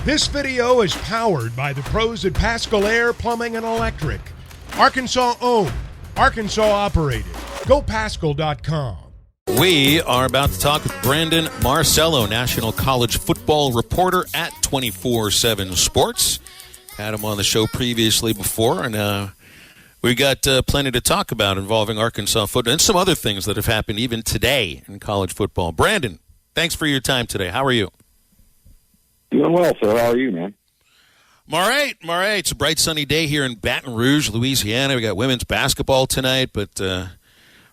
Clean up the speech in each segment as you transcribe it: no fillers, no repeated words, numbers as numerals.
This video is powered by the pros at Pascal Air Plumbing and Electric. Arkansas owned, Arkansas operated. GoPascal.com. We are about to talk with Brandon Marcello, National College Football reporter at 24/7 Sports. Had him on the show previously before, and we got plenty to talk about involving Arkansas football and some other things that have happened even today in college football. Brandon, thanks for your time today. How are you? Doing well, sir. How are you, man? I'm all right. It's a bright, sunny day here in Baton Rouge, Louisiana. We got women's basketball tonight, but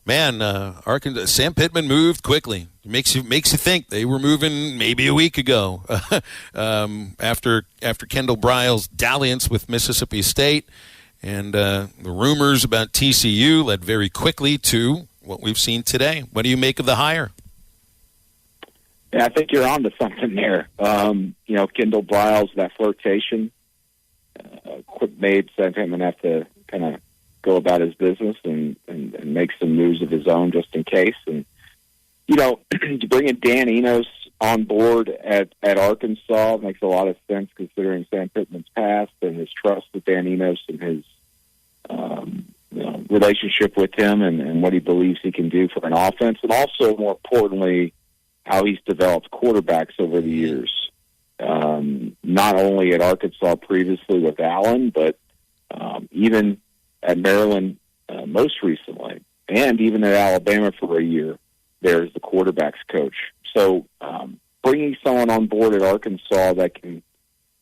Arkansas, Sam Pittman moved quickly. It makes you think they were moving maybe a week ago after Kendal Briles' dalliance with Mississippi State, and the rumors about TCU led very quickly to what we've seen today. What do you make of the hire? Yeah, I think you're on to something there. Kendal Briles, that flirtation, made Sam Pittman have to kind of go about his business and make some moves of his own just in case. And, bringing Dan Enos on board at Arkansas makes a lot of sense considering Sam Pittman's past and his trust with Dan Enos and his relationship with him and what he believes he can do for an offense. And also, more importantly, how he's developed quarterbacks over the years, not only at Arkansas previously with Allen, but even at Maryland most recently, and even at Alabama for a year there as the quarterbacks coach. So bringing someone on board at Arkansas that can,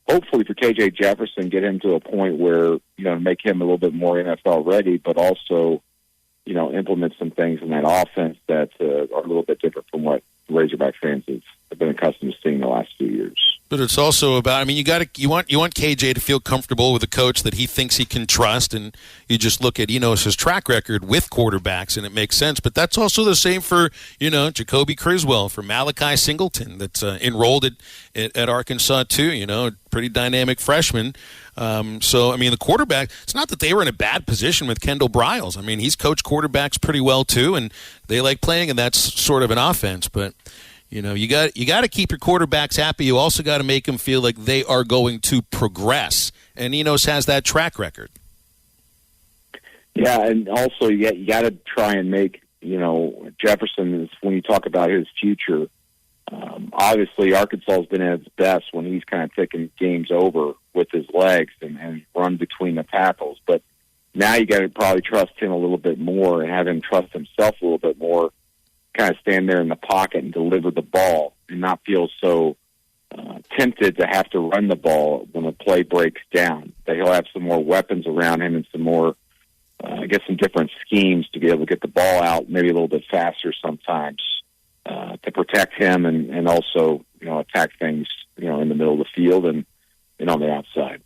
hopefully for KJ Jefferson, get him to a point where, make him a little bit more NFL ready, but also, implement some things in that offense that are a little bit different from what Razorback fans have been accustomed to seeing the last few years. But it's also about, you want KJ to feel comfortable with a coach that he thinks he can trust, and you just look at his track record with quarterbacks, and it makes sense. But that's also the same for Jacoby Criswell, for Malachi Singleton, that's enrolled at Arkansas too. Pretty dynamic freshman. The quarterback, it's not that they were in a bad position with Kendal Briles. He's coached quarterbacks pretty well too, and they like playing, and that's sort of an offense. But you got to keep your quarterbacks happy. You also got to make them feel like they are going to progress, and Enos has that track record. Yeah, and also you got to try and make Jefferson, when you talk about his future. Obviously, Arkansas has been at its best when he's kind of taken games over with his legs and run between the tackles. But now you got to probably trust him a little bit more and have him trust himself a little bit more, kind of stand there in the pocket and deliver the ball and not feel so tempted to have to run the ball when the play breaks down. That he'll have some more weapons around him and some more, some different schemes to be able to get the ball out maybe a little bit faster sometimes. To protect him and also, attack things, in the middle of the field and on the outside.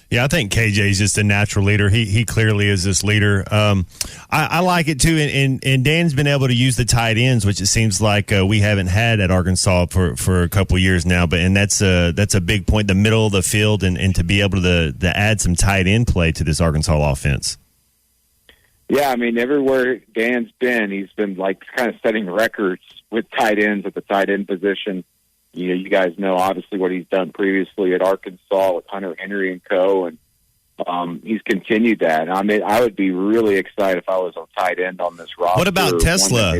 Yeah, I think KJ is just a natural leader. He clearly is this leader. I like it too, and Dan's been able to use the tight ends, which it seems like we haven't had at Arkansas for a couple of years now. But that's a big point, the middle of the field, and to be able to add some tight end play to this Arkansas offense. Yeah, everywhere Dan's been, he's been kind of setting records with tight ends at the tight end position. You guys know obviously what he's done previously at Arkansas with Hunter Henry and co. And he's continued that. I would be really excited if I was a tight end on this roster. What about Tesla?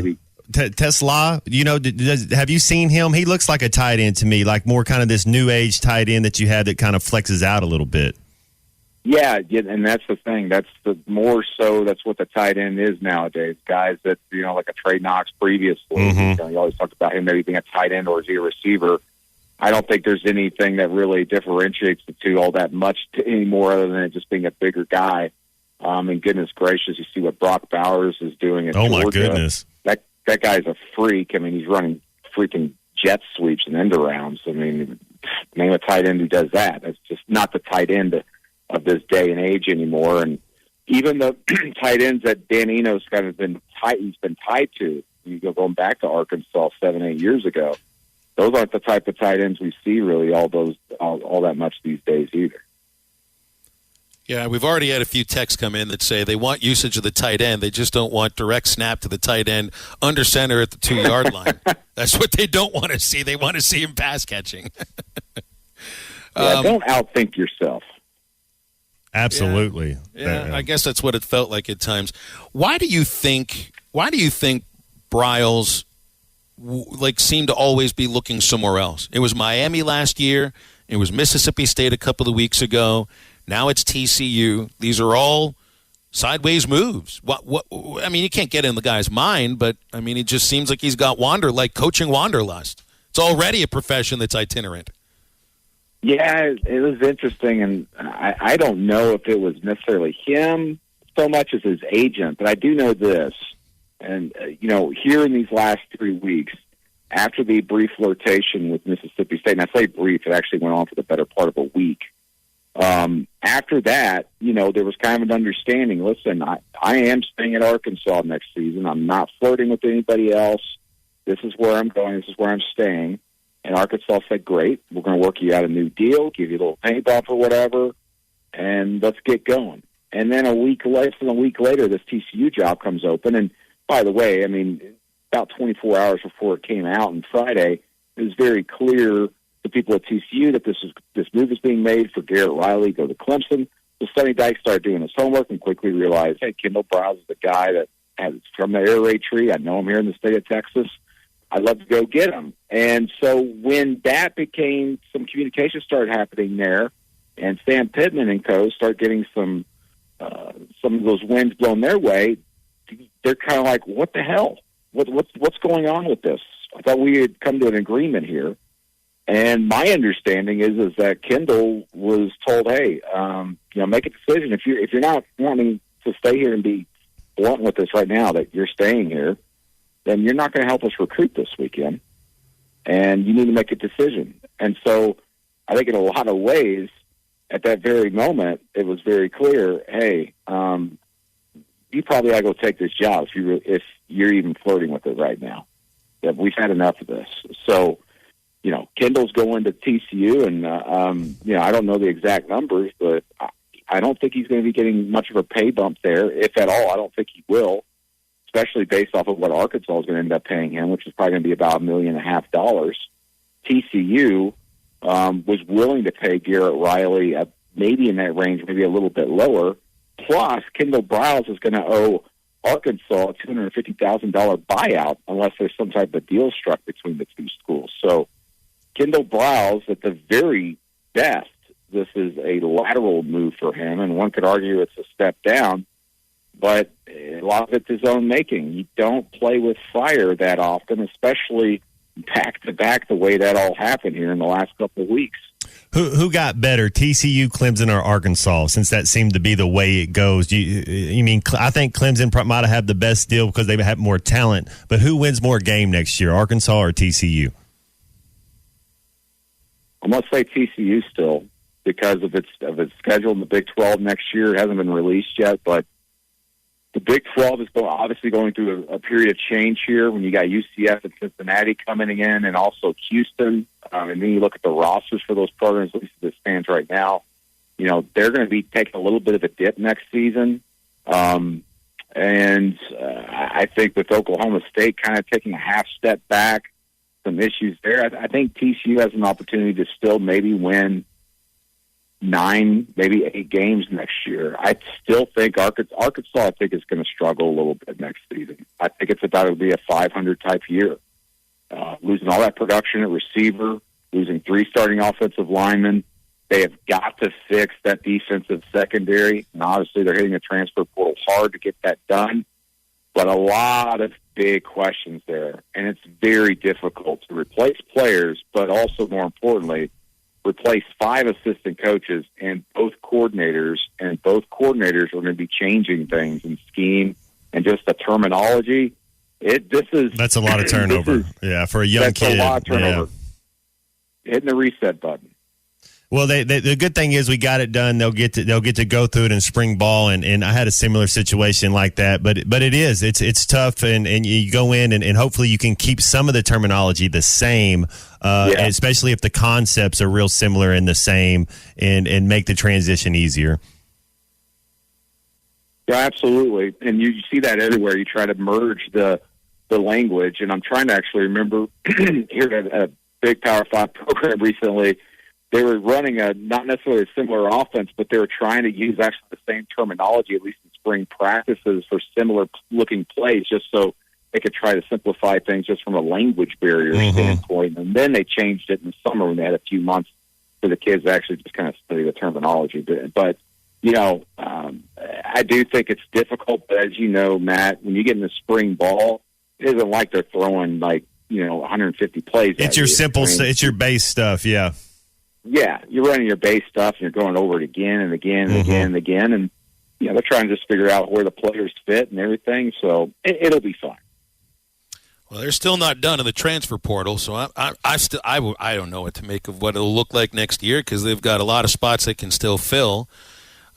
Tesla, have you seen him? He looks like a tight end to me, like more kind of this new age tight end that you have that kind of flexes out a little bit. Yeah, and that's the thing. That's what the tight end is nowadays. Guys that, like a Trey Knox previously. Mm-hmm. You always talked about him maybe being a tight end or is he a receiver. I don't think there's anything that really differentiates the two all that much anymore other than it just being a bigger guy. And goodness gracious, you see what Brock Bowers is doing at Georgia. Oh, my goodness. That guy's a freak. He's running freaking jet sweeps and end arounds. Name a tight end who does that. That's just not the tight end of this day and age anymore. And even the tight ends that Dan Enos kind of he's been tied to, going back to Arkansas 7-8 years ago, those aren't the type of tight ends we see really all that much these days either. Yeah, we've already had a few texts come in that say they want usage of the tight end. They just don't want direct snap to the tight end under center at the 2-yard line. That's what they don't want to see. They want to see him pass catching. Don't outthink yourself. Absolutely. Yeah, I guess that's what it felt like at times. Why do you think Briles seemed to always be looking somewhere else? It was Miami last year. It was Mississippi State a couple of weeks ago. Now it's TCU. These are all sideways moves. What? I mean, you can't get in the guy's mind, but I mean, it just seems like he's got coaching wanderlust. It's already a profession that's itinerant. Yeah, it was interesting, and I don't know if it was necessarily him so much as his agent, but I do know this. And, here in these last 3 weeks, after the brief flirtation with Mississippi State, and I say brief, it actually went on for the better part of a week. After that, there was kind of an understanding, listen, I am staying at Arkansas next season. I'm not flirting with anybody else. This is where I'm going. This is where I'm staying. And Arkansas said, great, we're going to work you out a new deal, give you a little pay bump or whatever, and let's get going. And then a week later, this TCU job comes open. And by the way, I mean, about 24 hours before it came out on Friday, it was very clear to people at TCU that this move is being made for Garrett Riley, go to Clemson. So Sonny Dyke started doing his homework and quickly realized, hey, Kendal Briles is the guy that is from the air raid tree. I know him here in the state of Texas. I'd love to go get him. And so when that became, some communication started happening there, and Sam Pittman and co. start getting some of those winds blown their way, they're kind of like, what the hell? What's going on with this? I thought we had come to an agreement here. And my understanding is that Kendal was told, hey, make a decision. If you're not wanting to stay here and be blunt with us right now that you're staying here, then you're not going to help us recruit this weekend, and you need to make a decision. And so I think in a lot of ways, at that very moment, it was very clear, hey, you probably ought to go take this job if you're even flirting with it right now. That we've had enough of this. So, Kendall's going to TCU, and, I don't know the exact numbers, but I don't think he's going to be getting much of a pay bump there, if at all. I don't think he will, especially based off of what Arkansas is going to end up paying him, which is probably going to be about $1.5 million. TCU was willing to pay Garrett Riley maybe in that range, maybe a little bit lower. Plus, Kendal Briles is going to owe Arkansas a $250,000 buyout unless there's some type of deal struck between the two schools. So Kendal Briles, at the very best, this is a lateral move for him, and one could argue it's a step down. But a lot of it's his own making. You don't play with fire that often, especially back-to-back the way that all happened here in the last couple of weeks. Who got better, TCU, Clemson, or Arkansas, since that seemed to be the way it goes? You mean, I think Clemson might have had the best deal because they have more talent, but who wins more game next year, Arkansas or TCU? I'm going to say TCU still because of its schedule in the Big 12 next year. It hasn't been released yet, but the Big 12 is obviously going through a period of change here when you got UCF and Cincinnati coming in, and also Houston. And then you look at the rosters for those programs, at least as it stands right now. They're going to be taking a little bit of a dip next season. And I think with Oklahoma State kind of taking a half step back, some issues there, I think TCU has an opportunity to still maybe win 9, maybe 8 games next year. I still think Arkansas, I think, is going to struggle a little bit next season. I think it's about to be a 500 type year. Losing all that production at receiver, losing 3 starting offensive linemen. They have got to fix that defensive secondary. And obviously they're hitting the transfer portal hard to get that done. But a lot of big questions there. And it's very difficult to replace players, but also more importantly, replace 5 assistant coaches and both coordinators are going to be changing things in scheme and just the terminology. That's a lot of turnover. For a young kid. That's a lot of turnover. Yeah. Hitting the reset button. Well, the good thing is we got it done. They'll get to go through it in spring ball, and I had a similar situation like that. But it's tough, and you go in and hopefully you can keep some of the terminology the same, especially if the concepts are real similar and the same, and make the transition easier. Yeah, absolutely, and you see that everywhere. You try to merge the language, and I'm trying to actually remember here at a big Power 5 program recently. they were running not necessarily a similar offense, but they were trying to use actually the same terminology, at least in spring practices, for similar looking plays, just so they could try to simplify things just from a language barrier standpoint. And then they changed it in the summer when they had a few months for the kids to actually just kind of study the terminology. But I do think it's difficult. But as you know, Matt, when you get in the spring ball, it isn't like they're throwing 150 plays. It's your simple stuff. It's your base stuff. Yeah. Yeah. You're running your base stuff and you're going over it again and again and again and again. And, they're trying to just figure out where the players fit and everything. So it'll be fun. Well, they're still not done in the transfer portal, so I don't know what to make of what it'll look like next year because they've got a lot of spots they can still fill.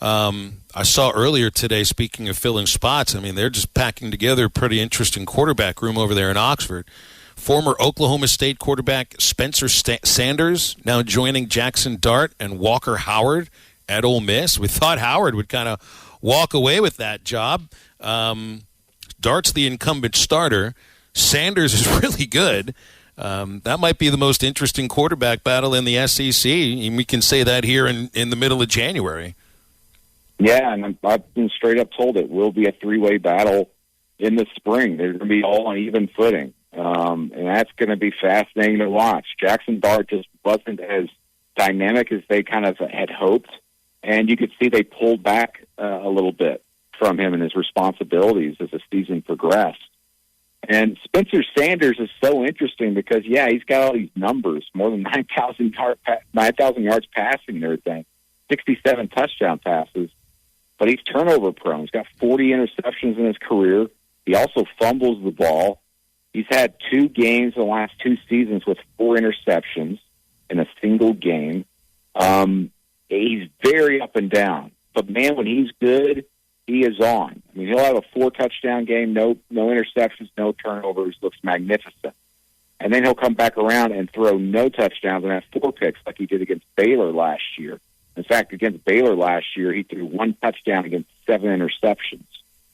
I saw earlier today, speaking of filling spots, they're just packing together a pretty interesting quarterback room over there in Oxford. Former Oklahoma State quarterback Spencer Sanders now joining Jackson Dart and Walker Howard at Ole Miss. We thought Howard would kind of walk away with that job. Dart's the incumbent starter. Sanders is really good. That might be the most interesting quarterback battle in the SEC, and we can say that here in the middle of January. Yeah, and I've been straight up told it will be a three-way battle in the spring. They're going to be all on even footing, and that's going to be fascinating to watch. Jackson Dart just wasn't as dynamic as they kind of had hoped, and you could see they pulled back a little bit from him and his responsibilities as the season progressed. And Spencer Sanders is so interesting because, he's got all these numbers, more than 9,000 yards passing and everything, 67 touchdown passes, but he's turnover prone. He's got 40 interceptions in his career. He also fumbles the ball. He's had 2 games in the last 2 seasons with 4 interceptions in a single game. He's very up and down. But, man, when he's good, he is on. He'll have a 4-touchdown game, no interceptions, no turnovers, looks magnificent. And then he'll come back around and throw no touchdowns and have 4 picks like he did against Baylor last year. In fact, against Baylor last year, he threw 1 touchdown against 7 interceptions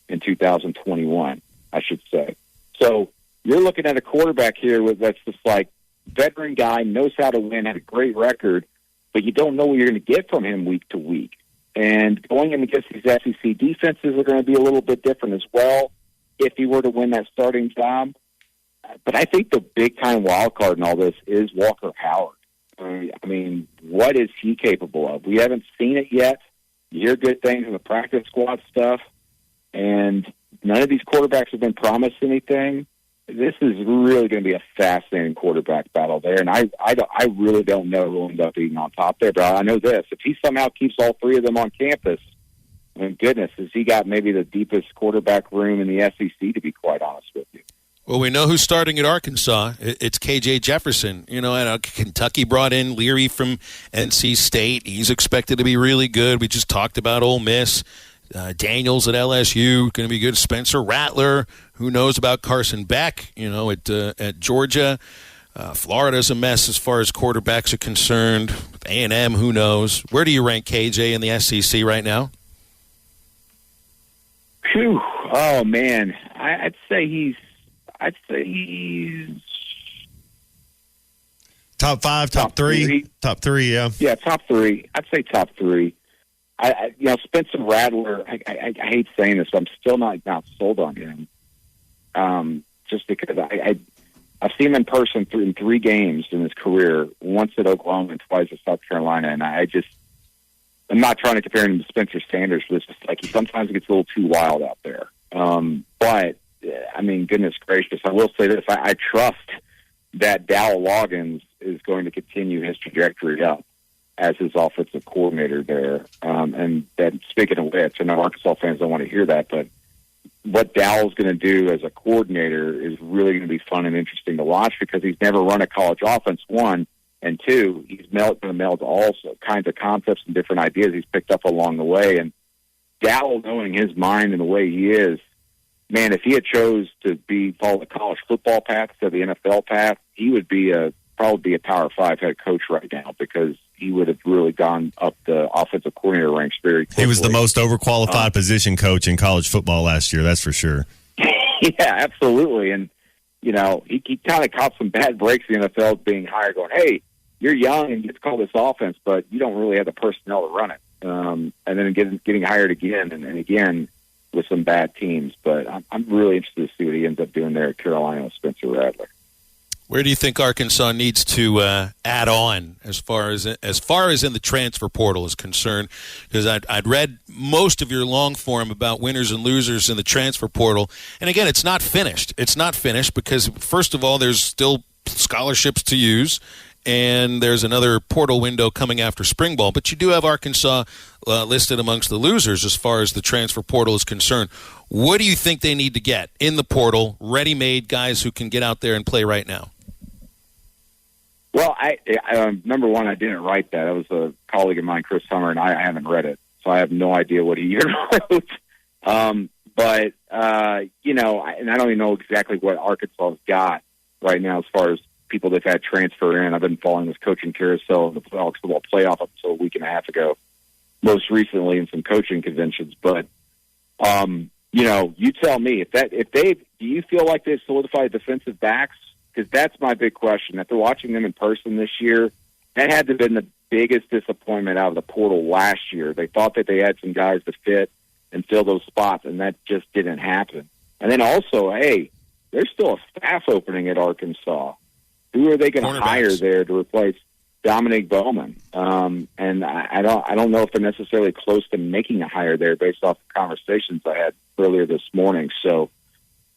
in 2021, I should say. So you're looking at a quarterback here that's just veteran guy, knows how to win, had a great record, but you don't know what you're going to get from him week to week. And going in against these SEC defenses are going to be a little bit different as well if he were to win that starting job. But I think the big-time wild card in all this is Walker Howard. What is he capable of? We haven't seen it yet. You hear good things in the practice squad stuff, and none of these quarterbacks have been promised anything. This is really going to be a fascinating quarterback battle there, and I really don't know who will end up being on top there. But I know this: if he somehow keeps all 3 of them on campus, goodness, has he got maybe the deepest quarterback room in the SEC? To be quite honest with you. Well, we know who's starting at Arkansas. It's KJ Jefferson. And Kentucky brought in Leary from NC State. He's expected to be really good. We just talked about Ole Miss. Daniels at LSU, going to be good. Spencer Rattler, who knows about Carson Beck, at Georgia. Florida's a mess as far as quarterbacks are concerned. A&M, who knows? Where do you rank KJ in the SEC right now? Phew. Oh, man. I'd say he's top 5, top 3, top 3. Yeah. Yeah. Top 3. I'd say top 3. Spencer Rattler, I hate saying this, but I'm still not sold on him. Just because I've seen him in person in 3 games in his career, once at Oklahoma and twice at South Carolina, and I'm not trying to compare him to Spencer Sanders, but it's just he sometimes gets a little too wild out there. But goodness gracious, I will say this: I trust that Dowell Loggins is going to continue his trajectory up as his offensive coordinator there. And then, speaking of which, I know Arkansas fans don't want to hear that, but what Dowell's going to do as a coordinator is really going to be fun and interesting to watch because he's never run a college offense, 1, and 2, he's going to meld all kinds of concepts and different ideas he's picked up along the way. And Dowell, knowing his mind and the way he is, man, if he had chose to follow the college football path instead of the NFL path, he would be probably be a Power 5 head coach right now because he would have really gone up the offensive coordinator ranks very quickly. He was the most overqualified position coach in college football last year, that's for sure. Yeah, absolutely. And, he kind of caught some bad breaks in the NFL being hired going, hey, you're young and get to call this offense, but you don't really have the personnel to run it. And then getting hired again and again with some bad teams. But I'm really interested to see what he ends up doing there at Carolina with Spencer Rattler. Where do you think Arkansas needs to add on as far as in the transfer portal is concerned? Because I'd read most of your long form about winners and losers in the transfer portal, and again, it's not finished. It's not finished because first of all, there's still scholarships to use, and there's another portal window coming after spring ball. But you do have Arkansas listed amongst the losers as far as the transfer portal is concerned. What do you think they need to get in the portal, ready-made guys who can get out there and play right now? Well, I number one, I didn't write that. It was a colleague of mine, Chris Summer, and I haven't read it, so I have no idea what he even wrote. But and I don't even know exactly what Arkansas has got right now as far as people they've had transfer in. I've been following this coaching carousel of the football playoff up until a week and a half ago, most recently in some coaching conventions. But you tell me do you feel like they've solidified defensive backs? Because that's my big question. After watching them in person this year, that had to have been the biggest disappointment out of the portal last year. They thought that they had some guys to fit and fill those spots, and that just didn't happen. And then also, hey, there's still a staff opening at Arkansas. Who are they going to hire there to replace Dominic Bowman? And I don't know if they're necessarily close to making a hire there based off the conversations I had earlier this morning. So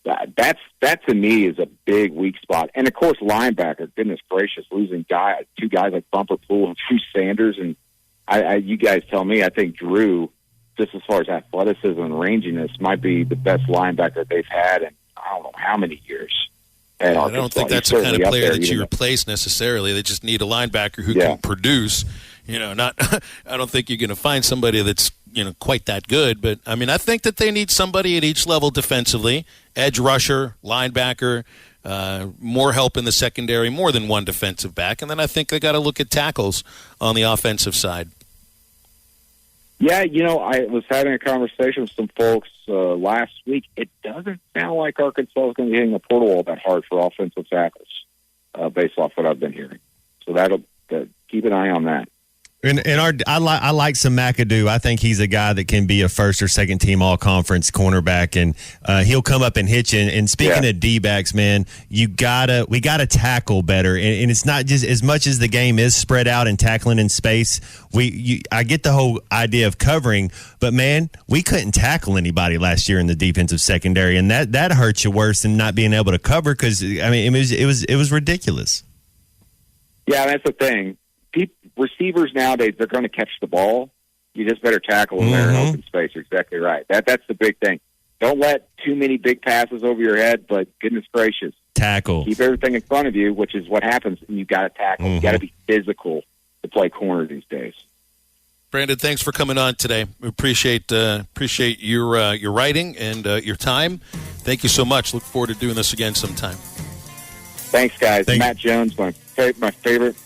that to me is a big weak spot. And of course, linebacker. Goodness gracious, losing two guys like Bumper Pool and Drew Sanders. And you guys tell me. I think Drew, just as far as athleticism and ranginess, might be the best linebacker they've had in I don't know how many years. I don't think that's the kind of player that you replace necessarily. They just need a linebacker who can produce. I don't think you're going to find somebody that's quite that good. But I mean, I think that they need somebody at each level defensively: edge rusher, linebacker, more help in the secondary, more than one defensive back, and then I think they got to look at tackles on the offensive side. Yeah, I was having a conversation with some folks last week. It doesn't sound like Arkansas is going to be hitting the portal all that hard for offensive tackles, based off what I've been hearing. So keep an eye on that. I like some McAdoo. I think he's a guy that can be a first or second team all conference cornerback, and he'll come up and hit you. And speaking of D-backs, man, we gotta tackle better. And it's not just as much as the game is spread out and tackling in space. I get the whole idea of covering, but man, we couldn't tackle anybody last year in the defensive secondary, and that hurts you worse than not being able to cover because I mean it was ridiculous. Yeah, that's the thing. Receivers nowadays, they're going to catch the ball. You just better tackle them there in open space. You're exactly right. That's the big thing. Don't let too many big passes over your head, but goodness gracious, tackle. Keep everything in front of you, which is what happens, and you got to tackle. You got to be physical to play corner these days. Brandon, thanks for coming on today. We appreciate your writing and your time. Thank you so much. Look forward to doing this again sometime. Thanks, guys. Matt Jones, my favorite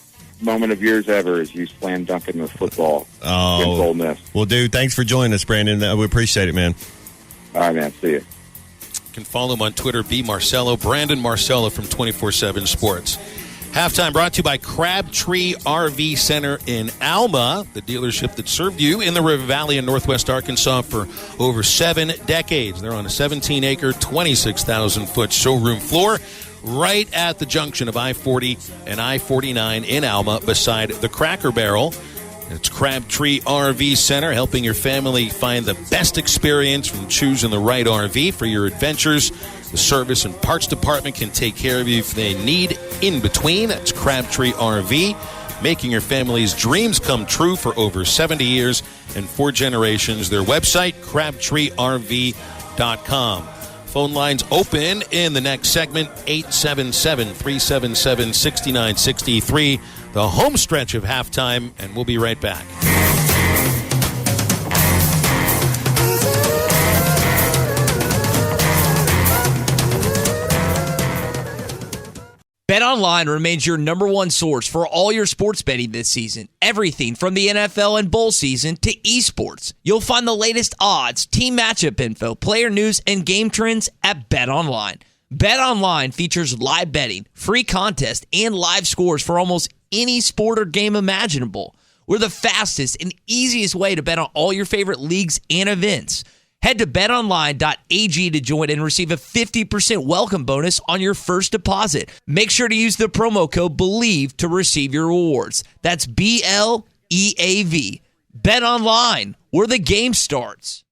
moment of yours ever is you slam dunking the football against Ole Miss. Well, dude, thanks for joining us, Brandon. We appreciate it, man. All right, man. See you. You can follow him on Twitter, Marcello, Brandon Marcello from 24/7 Sports. Halftime brought to you by Crabtree RV Center in Alma, the dealership that served you in the River Valley in Northwest Arkansas for over 7 decades. They're on a 17-acre, 26,000-foot showroom floor right at the junction of I-40 and I-49 in Alma beside the Cracker Barrel. It's Crabtree RV Center, helping your family find the best experience from choosing the right RV for your adventures. The service and parts department can take care of you if they need in between. That's Crabtree RV, making your family's dreams come true for over 70 years and 4 generations. Their website, crabtreerv.com. Phone lines open in the next segment, 877-377-6963. The home stretch of halftime, and we'll be right back. BetOnline remains your number one source for all your sports betting this season. Everything from the NFL and bowl season to esports. You'll find the latest odds, team matchup info, player news, and game trends at BetOnline. BetOnline features live betting, free contests, and live scores for almost any sport or game imaginable. We're the fastest and easiest way to bet on all your favorite leagues and events. Head to betonline.ag to join and receive a 50% welcome bonus on your first deposit. Make sure to use the promo code BELIEVE to receive your rewards. That's BLEAV. Bet online, where the game starts.